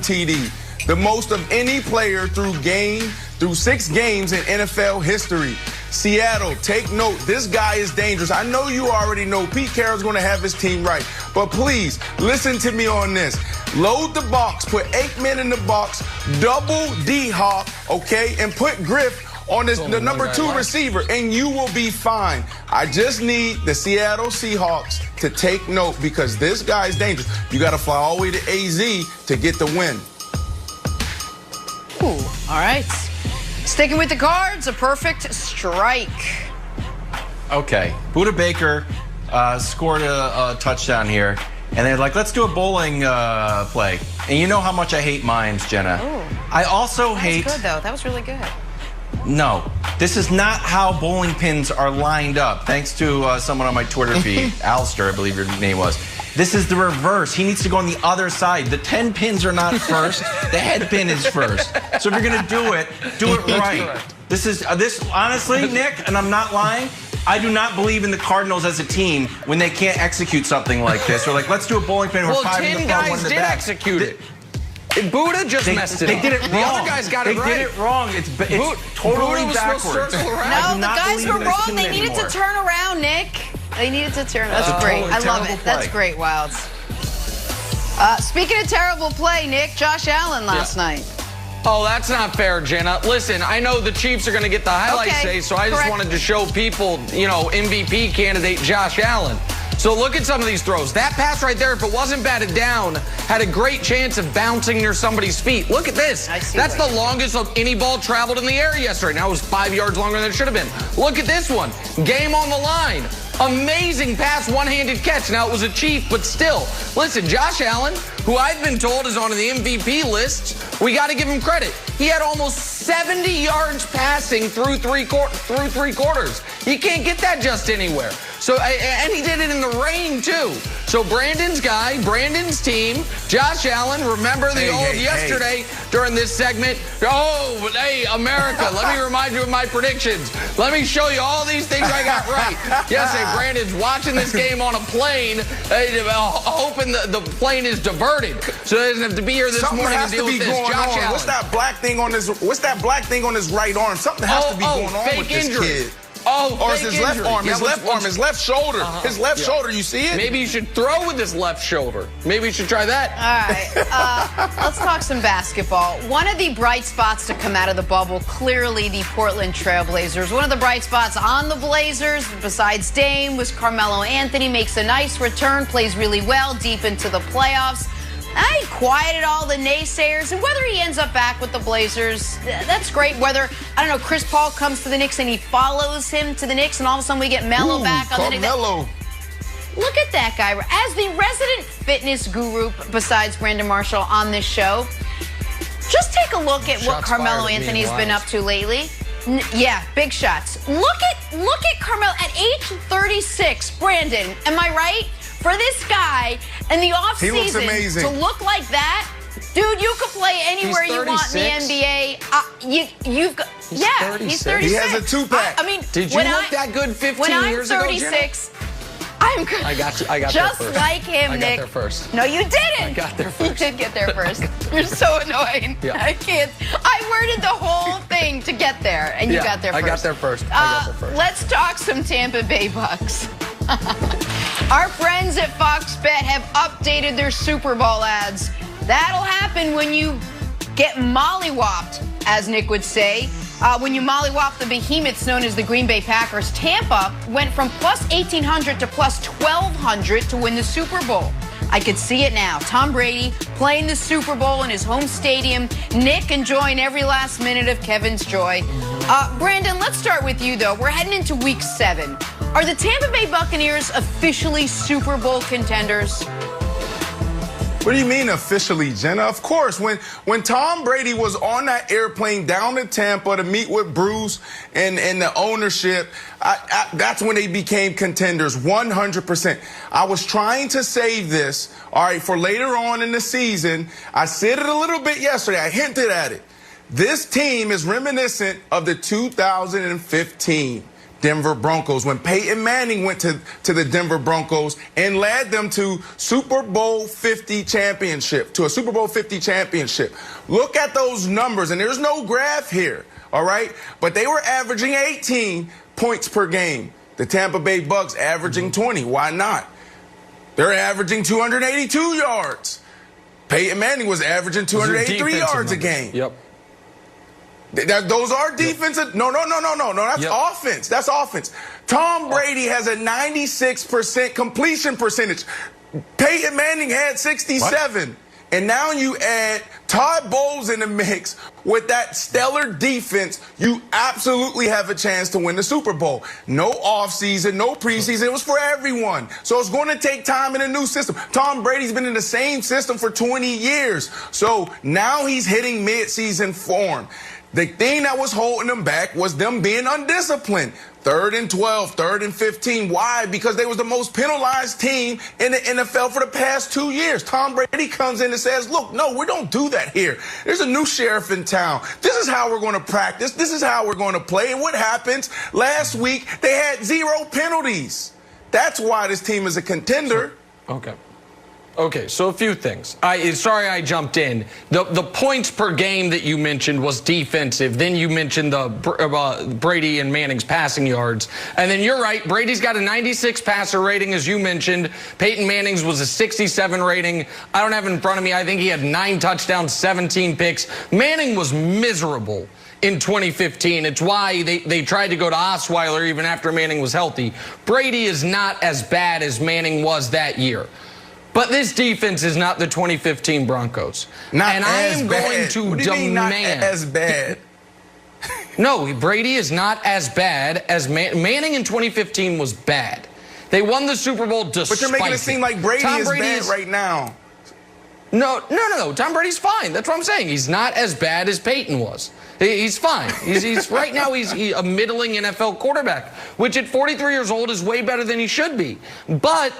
TD. The most of any player through 6 games in NFL history. Seattle, take note. This guy is dangerous. I know you already know Pete Carroll's going to have his team right. But please, listen to me on this. Load the box. Put 8 men in the box. Double D-Hop, okay? And put Griff on the number 2 receiver, and you will be fine. I just need the Seattle Seahawks to take note because this guy is dangerous. You got to fly all the way to AZ to get the win. Ooh, all right. Sticking with the Cards, a perfect strike. Okay, Budda Baker scored a touchdown here, and they're like, let's do a bowling play. And you know how much I hate mimes, Jenna. Ooh, I also hate... That was good, though. That was really good. No, this is not how bowling pins are lined up, thanks to someone on my Twitter feed, Alistair, I believe your name was. This is the reverse. He needs to go on the other side. The 10 pins are not first. The head pin is first. So if you're going to do it right. This is, honestly, Nick, and I'm not lying, I do not believe in the Cardinals as a team when they can't execute something like this. They're like, let's do a bowling pin. Well, 10 guys did execute it. Budda just messed it up. They did it wrong. The other guys got it right. They did it wrong. It's totally backwards. No, the guys were wrong. They needed to turn around, Nick. They needed to turn. That's great. I love it. That's great, Wilds. Speaking of terrible play, Nick, Josh Allen last night. Oh, that's not fair, Jenna. Listen, I know the Chiefs are going to get the highlight say, so I just wanted to show people, you know, MVP candidate Josh Allen. So look at some of these throws. That pass right there, if it wasn't batted down, had a great chance of bouncing near somebody's feet. Look at this. That's the longest of any ball traveled in the air yesterday. Now it was 5 yards longer than it should have been. Look at this one. Game on the line. Amazing pass, one-handed catch. Now, it was a Chief, but still. Listen, Josh Allen, who I've been told is on the MVP list, we got to give him credit. He had almost 70 yards passing through three quarters. He can't get that just anywhere. So, and he did it in the rain, too. So, Brandon's guy, Brandon's team, Josh Allen, remember the yesterday during this segment. Oh, hey, America, let me remind you of my predictions. Let me show you all these things I got right. Yesterday, Brandon's watching this game on a plane, hoping the plane is diverted, so he doesn't have to be here this morning and deal with this. Josh Allen. What's that black thing on his? What's that black thing on his right arm? Something has to be going on with this kid. Or is his left arm, his left shoulder. His left shoulder, you see it? Maybe you should throw with his left shoulder. Maybe you should try that. All right, let's talk some basketball. One of the bright spots to come out of the bubble, clearly the Portland Trailblazers. One of the bright spots on the Blazers, besides Dame, was Carmelo Anthony. Makes a nice return, plays really well deep into the playoffs. He quieted all the naysayers, and whether he ends up back with the Blazers, that's great. Whether, I don't know, Chris Paul comes to the Knicks and he follows him to the Knicks, and all of a sudden we get Melo back on the Knicks. Look at that guy. As the resident fitness guru, besides Brandon Marshall on this show, just take a look at what Carmelo Anthony's been up to lately. Yeah, big shots. Look at Carmelo at age 36. Brandon, am I right? For this guy in the offseason to look like that, dude, you could play anywhere you want in the NBA. You've got, he's 36. He has a two-pack. I mean, did you look that good 15 years ago, Jenna? When I'm 36, I'm good. I got you. I got just there first. like him, Nick. I got there first. No, you didn't. I got there first. You did get there first. You're so annoying. Yeah. I can't. I worded the whole thing to get there, and you got there first. I got there first. Let's talk some Tampa Bay Bucs. Our friends at Fox Bet have updated their Super Bowl ads. That'll happen when you get mollywopped, as Nick would say. When you mollywop the behemoths known as the Green Bay Packers, Tampa went from plus 1,800 to plus 1,200 to win the Super Bowl. I could see it now. Tom Brady playing the Super Bowl in his home stadium. Nick enjoying every last minute of Kevin's joy. Brandon, let's start with you, though. We're heading into Week 7. Are the Tampa Bay Buccaneers officially Super Bowl contenders? What do you mean officially, Jenna? Of course, when Tom Brady was on that airplane down to Tampa to meet with Bruce and the ownership, that's when they became contenders, 100%. I was trying to save this, all right, for later on in the season. I said it a little bit yesterday. I hinted at it. This team is reminiscent of the 2015 Denver Broncos. When Peyton Manning went to the Denver Broncos and led them to Super Bowl 50 championship, to a Super Bowl 50 championship. Look at those numbers, and there's no graph here, all right? But they were averaging 18 points per game. The Tampa Bay Bucs averaging 20. Why not? They're averaging 282 yards. Peyton Manning was averaging 283 yards a game. Yep. Those are defensive. No. That's offense. That's offense. Tom Brady has a 96% completion percentage. Peyton Manning had 67. What? And now you add Todd Bowles in the mix with that stellar defense, you absolutely have a chance to win the Super Bowl. No offseason, no preseason. It was for everyone. So it's going to take time in a new system. Tom Brady's been in the same system for 20 years. So now he's hitting mid-season form. The thing that was holding them back was them being undisciplined. 3rd and 12, 3rd and 15. Why? Because they was the most penalized team in the NFL for the past 2 years. Tom Brady comes in and says, look, no, we don't do that here. There's a new sheriff in town. This is how we're going to practice. This is how we're going to play. And what happens? Last week, they had 0 penalties. That's why this team is a contender. Okay, so a few things. Sorry I jumped in. The points per game that you mentioned was defensive. Then you mentioned the Brady and Manning's passing yards. And then you're right, Brady's got a 96 passer rating, as you mentioned. Peyton Manning's was a 67 rating. I don't have it in front of me. I think he had 9 touchdowns, 17 picks. Manning was miserable in 2015. It's why they tried to go to Osweiler even after Manning was healthy. Brady is not as bad as Manning was that year. But this defense is not the 2015 Broncos. And I am going to demand. Not as bad. No, Brady is not as bad as Manning in 2015 was bad. They won the Super Bowl despite. But you're making it seem like Brady is bad right now. No. Tom Brady's fine. That's what I'm saying. He's not as bad as Peyton was. He's fine. He's right now he's a middling NFL quarterback, which at 43 years old is way better than he should be. But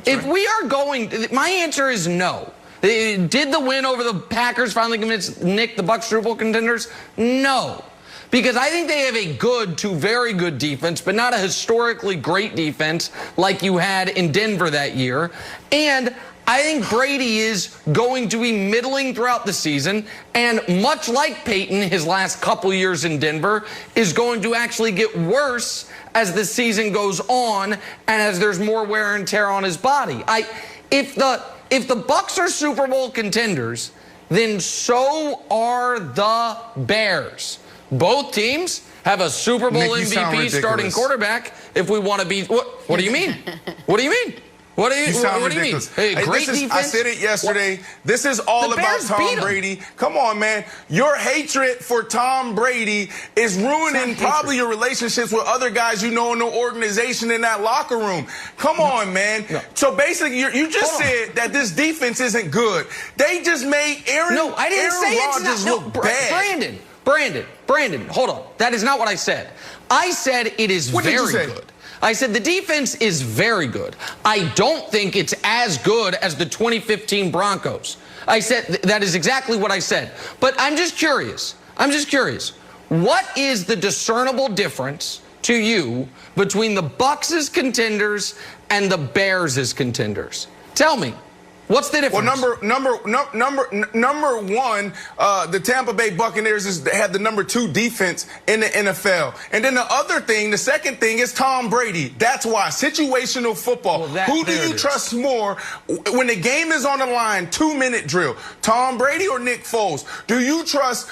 if we are going, my answer is no. Did the win over the Packers finally convince Nick the Bucs Super Bowl contenders? No. Because I think they have a good to very good defense, but not a historically great defense like you had in Denver that year. And I think Brady is going to be middling throughout the season, and much like Peyton, his last couple years in Denver, is going to actually get worse as the season goes on and as there's more wear and tear on his body. If the Bucs are Super Bowl contenders, then so are the Bears. Both teams have a Super Bowl Nick, MVP starting quarterback. If we want to be, what do you mean? What do you mean? What do you mean? Hey, great defense. I said it yesterday. What? This is all about Tom Brady. Come on, man. Your hatred for Tom Brady is ruining probably your relationships with other guys you know in the organization in that locker room. Come on, man. No. So basically, you just said that this defense isn't good. They just made Aaron Rodgers look bad. Brandon, hold on. That is not what I said. I said it is very good. I said the defense is very good. I don't think it's as good as the 2015 Broncos. I said that is exactly what I said. But I'm just curious. What is the discernible difference to you between the Bucs as contenders and the Bears as contenders? Tell me. What's the difference? Well, number one, the Tampa Bay Buccaneers have the number 2 defense in the NFL. And then the second thing is Tom Brady. That's why. Situational football. Who do you trust more when the game is on the line, 2-minute drill? Tom Brady or Nick Foles? Do you trust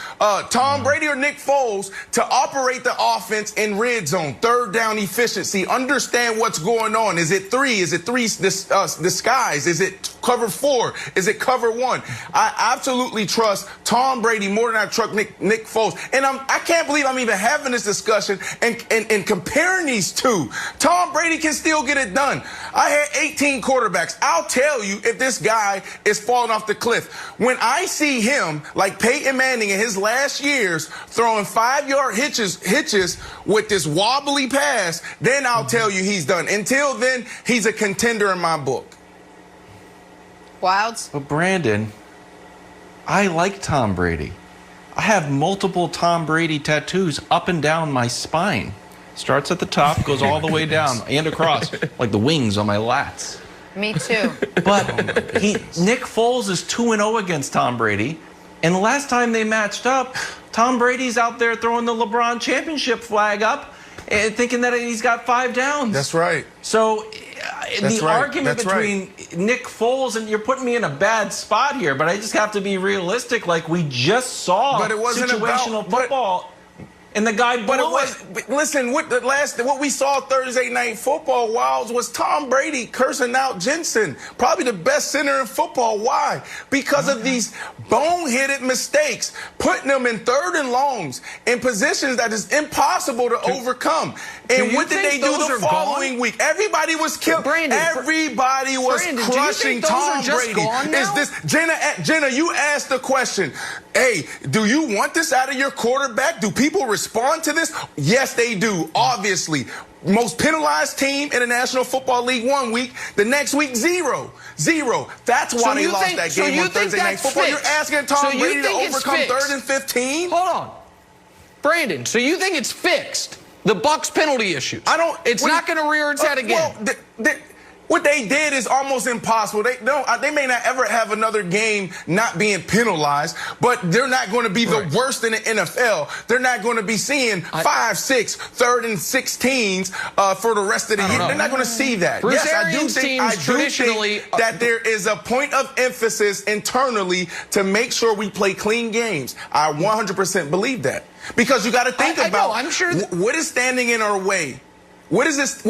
Tom Brady or Nick Foles to operate the offense in red zone, 3rd down efficiency, understand what's going on? Is it 3? Is it 3 disguise? Is it cover 4? Is it cover 1? I absolutely trust Tom Brady more than I trust Nick Foles. And I can't believe I'm even having this discussion and comparing these two. Tom Brady can still get it done. I had 18 quarterbacks. I'll tell you if this guy is falling off the cliff. When I see him, like Peyton Manning in his last years, throwing 5-yard hitches with this wobbly pass, then I'll tell you he's done. Until then, he's a contender in my book. Wilds? But Brandon, I like Tom Brady. I have multiple Tom Brady tattoos up and down my spine. Starts at the top, goes all the way down and across, like the wings on my lats. Me too. But Nick Foles is 2-0 against Tom Brady. And the last time they matched up, Tom Brady's out there throwing the LeBron championship flag up, thinking that he's got 5 downs. That's right. So the argument between Nick Foles, and you're putting me in a bad spot here, but I just have to be realistic. Like, we just saw but it wasn't situational about, football. And the guy blew it. Listen, what we saw Thursday Night Football, Wilds, was Tom Brady cursing out Jensen, probably the best center in football. Why? Because of these boneheaded mistakes, putting them in 3rd and longs in positions that is impossible to overcome. And what did they do the following week? Everybody was killed. Everybody was crushing Tom Brady. Is this Jenna? You asked the question. Hey, do you want this out of your quarterback? Do people respond to this? Yes, they do. Obviously, most penalized team in the National Football League 1 week. The next week, 0. That's why they lost that game on Thursday Night Football. You're asking Tom Brady to overcome 3rd and 15? Hold on, Brandon. So you think it's fixed? The Bucs penalty issues. It's not going to rear its head again. Well, what they did is almost impossible. They may not ever have another game not being penalized, but they're not going to be the worst in the NFL. They're not going to be seeing 5, 6, 3rd and 16s for the rest of the year. They're not going to see that. Bruce Yes, I Arians do think that there is a point of emphasis internally to make sure we play clean games. I 100% believe that. Because you got to think about I'm sure what is standing in our way. What is this?